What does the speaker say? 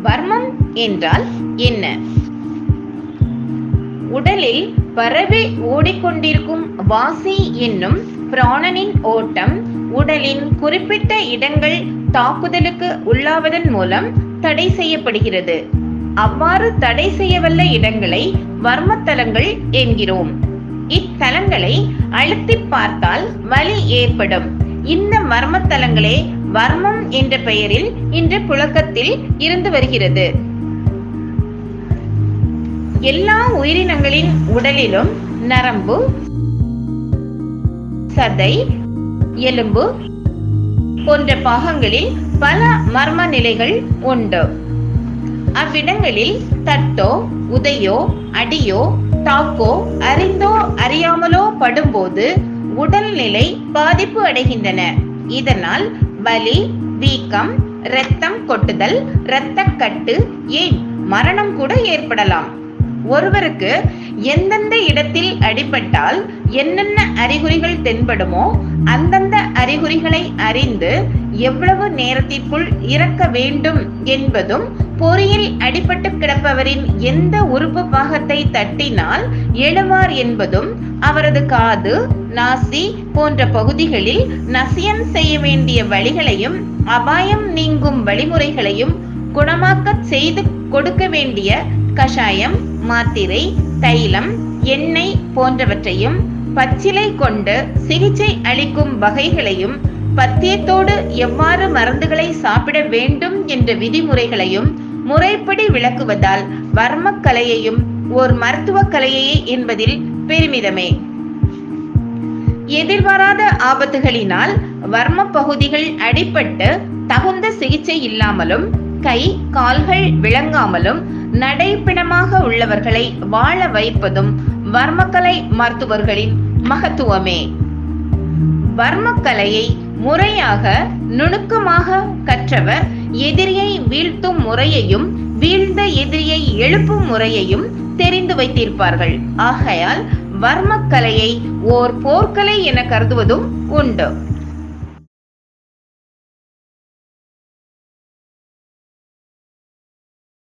வர்மம் என்றால் என்ன? உடலில் பரவி ஓடிக்கொண்டிருக்கும் வாசி என்னும் பிராணனின் ஓட்டம் உடலின் குறிப்பிட்ட இடங்கள் தாக்குதலுக்கு உள்ளாவதன் மூலம் தடை செய்யப்படுகிறது. அவ்வாறு தடை செய்யவல்ல இடங்களை வர்மத்தலங்கள் என்கிறோம். இத்தலங்களை அழுத்தி பார்த்தால் வலி ஏற்படும். இந்த மர்மத்தலங்களே வர்மம் என்ற பெயரில் இன்று புழக்கத்தில் இருந்து வருகிறது. எல்லா உயிரினங்களின் உடலிலும் நரம்பு, சதை, எலும்பு போன்ற பாகங்களில் பல மர்ம நிலைகள் உண்டு. அவ்விடங்களில் தட்டோ, உதையோ, அடியோ, தாக்கோ, அறிந்தோ அறியாமலோ படும்போது உடல்நிலை பாதிப்பு அடைகின்றன. இதனால் வலி, வீக்கம், இரத்தம் கொட்டுதல், இரத்தக்கட்டு, ஏன் மரணம் கூட ஏற்படலாம். ஒருவருக்கு எந்தெந்த இடத்தில் அடிபட்டால் என்னென்ன அறிகுறிகள் தென்படுமோ அந்தந்த அறிகுறிகளை அறிந்து எவ்வளவு நேரத்திற்குள் இறக்க வேண்டும் என்பதும், பொறியில் அடிபட்டு கிடப்பவரின் எந்த உறுப்பு பாகத்தை தட்டினால் எழுவார் என்பதும், அவரது காது, நாசி போன்ற பகுதிகளில் நசியம் செய்ய வேண்டிய வழிகளையும், அபாயம் நீங்கும் வழிமுறைகளையும், குணமாக்க செய்து கொடுக்க வேண்டிய கஷாயம், மாத்திரை, தைலம், எண்ணெய் போன்றவற்றையும், பச்சிலை கொண்டு சிகிச்சை அளிக்கும் வகைகளையும், பத்தியத்தோடு எவ்வாறு மருந்துகளை சாப்பிட வேண்டும் என்ற விதிமுறைகளையும் முறைப்படி விளக்குவதால் வர்மக்கலையையும் ஓர் மருத்துவ கலையே என்பதில் பெருமிதமே. எதிர்பாராத ஆபத்துகளினால் வர்ம பகுதிகள் அடிபட்டு தகுந்த சிகிச்சை இல்லாமலும், கை கால்கள் விளங்காமலும் நடைப்பிணமாக உள்ளவர்களை வாழ வைப்பதும் வர்மக்கலை மருத்துவர்களின் மகத்துவமே. வர்மக்கலையை முறையாக நுணுக்கமாக கற்றவர் எதிரியை வீழ்த்தும் முறையையும், வீழ்ந்த எதிரியை எழுப்பும் முறையையும் தெரிந்து வைத்திருப்பார்கள். ஆகையால் வர்மக்கலையை ஓர் போர்க்கலை என கருதுவதும் உண்டு.